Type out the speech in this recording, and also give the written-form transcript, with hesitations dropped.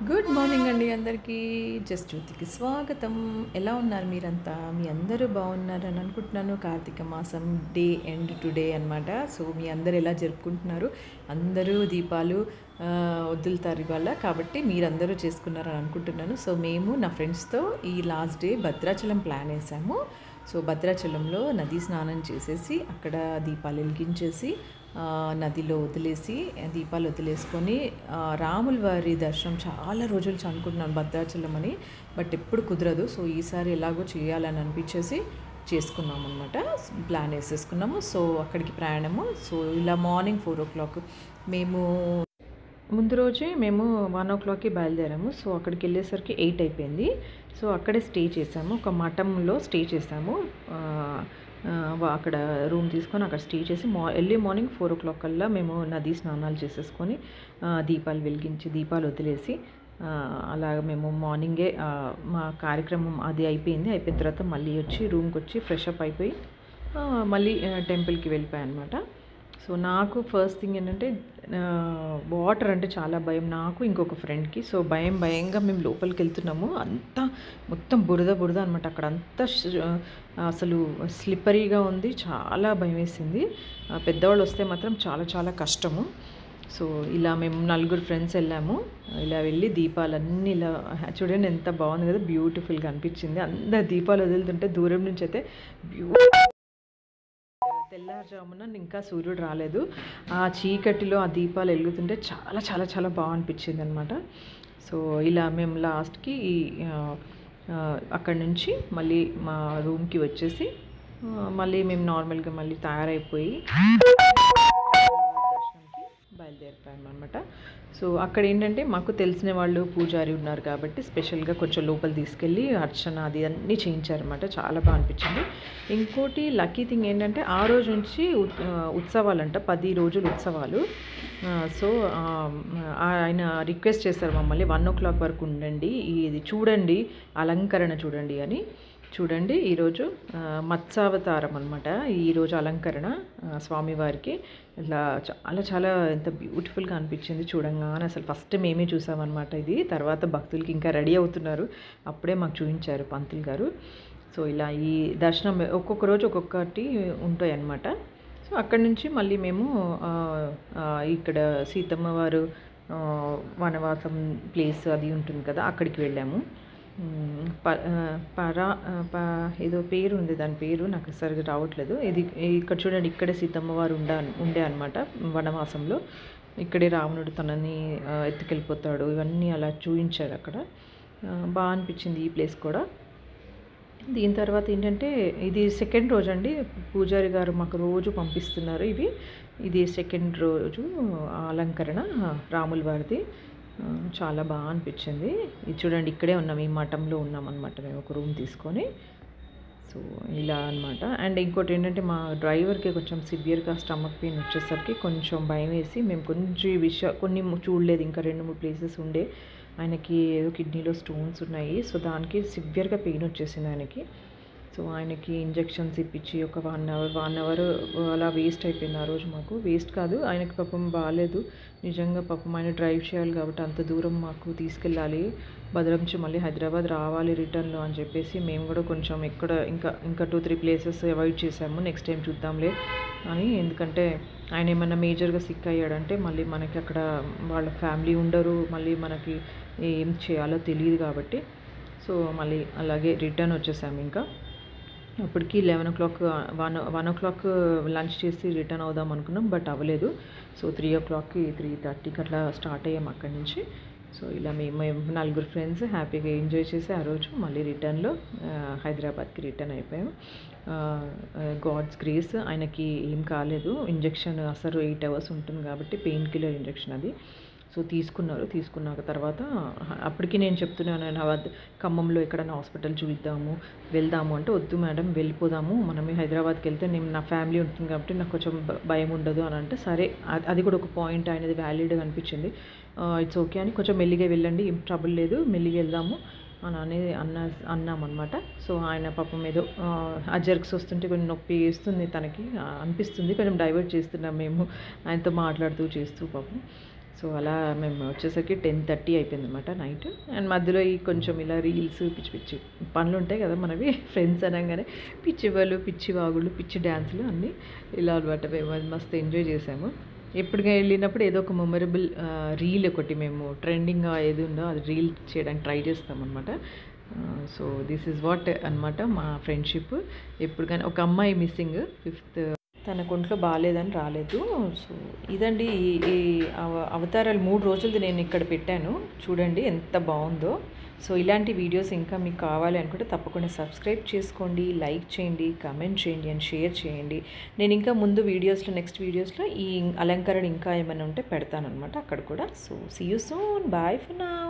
Good morning అండి అందరికీ. Just జ్యోతికి స్వాగతం. ఎలా ఉన్నారు మీరంతా? మీ అందరూ బాగున్నారని అనుకుంటున్నాను. కార్తీక మాసం డే ఎండ్ టుడే అనమాట. సో మీ అందరు ఎలా జరుపుకుంటున్నారు? అందరూ దీపాలు వదులుతారు ఇవాళ, కాబట్టి మీరందరూ చేసుకున్నారని అనుకుంటున్నాను. సో మేము నా ఫ్రెండ్స్తో ఈ లాస్ట్ డే భద్రాచలం ప్లాన్ వేసాము. సో భద్రాచలంలో నదీ స్నానం చేసేసి అక్కడ దీపాలు వెలిగించేసి నదిలో వదిలేసి దీపాలు వదిలేసుకొని రాముల వారి దర్శనం చాలా రోజులు అనుకుంటున్నాను భద్రాచలం అని, బట్ ఎప్పుడు కుదరదు. సో ఈసారి ఎలాగో చేయాలని అనిపించేసి చేసుకున్నాము అనమాట. ప్లాన్ వేసేసుకున్నాము. సో అక్కడికి ప్రయాణము. సో ఇలా మార్నింగ్ 4 o'clock మేము ముందు రోజే మేము 1 o'clockకి బయలుదేరాము. సో అక్కడికి వెళ్ళేసరికి 8 అయిపోయింది. సో అక్కడే స్టే చేసాము, ఒక మఠంలో స్టే చేసాము. అక్కడ రూమ్ తీసుకొని అక్కడ స్టే చేసి ఎర్లీ మార్నింగ్ 4 o'clock కల్లా మేము నదీ స్నానాలు చేసేసుకొని దీపాలు వెలిగించి దీపాలు వదిలేసి అలాగ మేము మార్నింగే మా కార్యక్రమం అది అయిపోయింది. అయిపోయిన తర్వాత మళ్ళీ వచ్చి రూమ్కి వచ్చి ఫ్రెష్ అప్ అయిపోయి మళ్ళీ టెంపుల్కి వెళ్ళిపోయాను అనమాట. సో నాకు ఫస్ట్ థింగ్ ఏంటంటే వాటర్ అంటే చాలా భయం నాకు, ఇంకొక ఫ్రెండ్కి. సో భయంగా మేము లోపలికి వెళ్తున్నాము. అంతా మొత్తం బురద అనమాట. అక్కడ అంతా అసలు స్లిప్పరీగా ఉంది. చాలా భయం వేసింది. పెద్దవాళ్ళు వస్తే మాత్రం చాలా చాలా కష్టము. సో ఇలా మేము 4 ఫ్రెండ్స్ వెళ్ళాము. ఇలా వెళ్ళి దీపాలన్నీ ఇలా చూడండి, ఎంత బాగుంది కదా, బ్యూటిఫుల్గా అనిపించింది. అందరు దీపాలు వదులుతుంటే దూరం నుంచి అయితే తెల్లారుజామున ఇంకా సూర్యుడు రాలేదు. ఆ చీకటిలో ఆ దీపాలు వెలుగుతుంటే చాలా చాలా చాలా బాగా అనిపించింది అనమాట. సో ఇలా మేము లాస్ట్కి అక్కడి నుంచి మళ్ళీ మా రూమ్కి వచ్చేసి మళ్ళీ మేము నార్మల్గా మళ్ళీ తయారైపోయి బయలుదేరిపోయాము అనమాట. సో అక్కడ ఏంటంటే మాకు తెలిసిన వాళ్ళు పూజారి ఉన్నారు కాబట్టి స్పెషల్గా కొంచెం లోపల తీసుకెళ్ళి అర్చన అది అన్నీ చేయించారనమాట. చాలా బాగా అనిపించింది. ఇంకోటి లక్కీ థింగ్ ఏంటంటే ఆ రోజు నుంచి ఉత్సవాలంట, 10 రోజులు ఉత్సవాలు. సో ఆయన రిక్వెస్ట్ చేశారు మమ్మల్ని 1 o'clock వరకు ఉండండి, ఇది చూడండి, అలంకరణ చూడండి అని. చూడండి, ఈరోజు మత్స్యావతారం అనమాట. ఈరోజు అలంకరణ స్వామివారికి ఇట్లా చాలా చాలా ఎంత బ్యూటిఫుల్గా అనిపించింది చూడంగానే. అసలు ఫస్ట్ మేమే చూసామన్నమాట ఇది. తర్వాత భక్తులకి ఇంకా రెడీ అవుతున్నారు, అప్పుడే మాకు చూపించారు పంతులు గారు. సో ఇలా ఈ దర్శనం ఒక్కొక్క రోజు ఒక్కొక్కటి ఉంటాయి అన్నమాట. సో అక్కడి నుంచి మళ్ళీ మేము ఇక్కడ సీతమ్మ వారు వనవాసం ప్లేస్ అది ఉంటుంది కదా, అక్కడికి వెళ్ళాము. ఏదో పేరు ఉంది, దాని పేరు నాకు సరిగ్గా రావట్లేదు. ఇది ఇక్కడ చూడండి, ఇక్కడే సీతమ్మ వారు ఉండే అనమాట వనవాసంలో. ఇక్కడే రావణుడు తనని ఎత్తుకెళ్ళిపోతాడు, ఇవన్నీ అలా చూపించారు అక్కడ. బాగా అనిపించింది ఈ ప్లేస్ కూడా. దీని తర్వాత ఏంటంటే ఇది సెకండ్ రోజు అండి. పూజారి గారు మాకు రోజు పంపిస్తున్నారు ఇవి. ఇది సెకండ్ రోజు అలంకరణ రాముల వారిది. చాలా బాగా అనిపించింది. ఇది చూడండి, ఇక్కడే ఉన్నాం, ఈ మఠంలో ఉన్నాం అనమాట మేము ఒక రూమ్ తీసుకొని. సో ఇలా అనమాట. అండ్ ఇంకోటి ఏంటంటే మా డ్రైవర్కి కొంచెం సివియర్గా స్టమక్ పెయిన్ వచ్చేసరికి కొంచెం భయం వేసి మేము కొన్ని చూడలేదు. ఇంకా 2-3 ప్లేసెస్ ఉండే. ఆయనకి ఏదో కిడ్నీలో స్టోన్స్ ఉన్నాయి. సో దానికి సివియర్గా పెయిన్ వచ్చేసింది ఆయనకి. సో ఆయనకి ఇంజెక్షన్స్ ఇప్పించి ఒక 1 hour అలా వేస్ట్ అయిపోయింది ఆ రోజు మాకు. వేస్ట్ కాదు, ఆయనకి పాపం బాగాలేదు నిజంగా. పాపం ఆయన డ్రైవ్ చేయాలి కాబట్టి అంత దూరం మాకు తీసుకెళ్ళాలి. భద్రం నుంచి మళ్ళీ హైదరాబాద్ రావాలి రిటర్న్లో అని చెప్పేసి మేము కూడా కొంచెం ఇంకా 2-3 ప్లేసెస్ అవాయిడ్ చేసాము. నెక్స్ట్ టైం చూద్దాంలే అని. ఎందుకంటే ఆయన ఏమన్నా మేజర్గా సిక్ అయ్యాడంటే మళ్ళీ మనకి అక్కడ వాళ్ళ ఫ్యామిలీ ఉండరు, మళ్ళీ మనకి ఏం చేయాలో తెలియదు కాబట్టి. సో మళ్ళీ అలాగే రిటర్న్ వచ్చేసాము. ఇంకా అప్పటికి 11 o'clock 1 o'clock లంచ్ చేసి రిటర్న్ అవుదాం అనుకున్నాం, బట్ అవ్వలేదు. సో 3 o'clockకి 3:30కి అట్లా స్టార్ట్ అయ్యాము అక్కడి నుంచి. సో ఇలా మేము 4 ఫ్రెండ్స్ హ్యాపీగా ఎంజాయ్ చేసి ఆ రోజు మళ్ళీ రిటర్న్లో హైదరాబాద్కి రిటర్న్ అయిపోయాం. గాడ్స్ గ్రేస్, ఆయనకి ఏం కాలేదు. ఇంజెక్షన్ అసలు 8 hours ఉంటుంది కాబట్టి పెయిన్ కిల్లర్ ఇంజెక్షన్ అది. సో తీసుకున్నాక తర్వాత అప్పటికి నేను చెప్తున్నాను, ఖమ్మంలో ఎక్కడైనా హాస్పిటల్ వెళ్దాము అంటే, వద్దు మేడం వెళ్ళిపోదాము, మనమే హైదరాబాద్కి వెళ్తే నేను నా ఫ్యామిలీ ఉంటుంది కాబట్టి నాకు కొంచెం భయం ఉండదు అని అంటే, సరే అది కూడా ఒక పాయింట్ ఆయనది వ్యాలిడ్గా అనిపించింది. ఇట్స్ ఓకే అని కొంచెం మెల్లిగా వెళ్ళండి, ఏం ట్రబుల్ లేదు, మెల్లిగా వెళ్దాము అని అన్నామన్నమాట. సో ఆయన పాపం ఏదో ఆ జర్క్స్ వస్తుంటే కొంచెం నొప్పి వేస్తుంది తనకి అనిపిస్తుంది, కొంచెం డైవర్ట్ చేస్తున్నాం మేము ఆయనతో మాట్లాడుతూ చేస్తూ పాపం. సో అలా మేము వచ్చేసరికి 10:30 అయిపోయిందనమాట నైట్. అండ్ మధ్యలో ఈ కొంచెం ఇలా రీల్స్ పిచ్చి పిచ్చి పనులు ఉంటాయి కదా మనవి. ఫ్రెండ్స్ అనగానే పిచ్చి వాళ్ళు, పిచ్చి వాగుళ్ళు, పిచ్చి డ్యాన్సులు అన్నీ ఇలా అనమాట. మేము అది మస్తు ఎంజాయ్ చేసాము. ఎప్పుడుగా వెళ్ళినప్పుడు ఏదో ఒక మెమరబుల్ రీల్ ఒకటి మేము ట్రెండింగ్గా ఏది ఉందో అది రీల్ చేయడానికి ట్రై చేస్తామన్నమాట. సో దిస్ ఈజ్ వాట్ అనమాట మా ఫ్రెండ్షిప్. ఎప్పుడు కానీ ఒక అమ్మాయి మిస్సింగ్ 5th, తనకు ఒంట్లో బాగాలేదని రాలేదు. సో ఇదండి ఈ అవతారాలు 3 రోజులది నేను ఇక్కడ పెట్టాను. చూడండి ఎంత బాగుందో. సో ఇలాంటి వీడియోస్ ఇంకా మీకు కావాలి అనుకుంటే తప్పకుండా సబ్స్క్రైబ్ చేసుకోండి, లైక్ చేయండి, కామెంట్ చేయండి అండ్ షేర్ చేయండి. నేను ఇంకా ముందు వీడియోస్లో, నెక్స్ట్ వీడియోస్లో ఈ అలంకరణ ఇంకా ఏమైనా ఉంటే పెడతాను అనమాట అక్కడ కూడా. So see you soon, bye for now.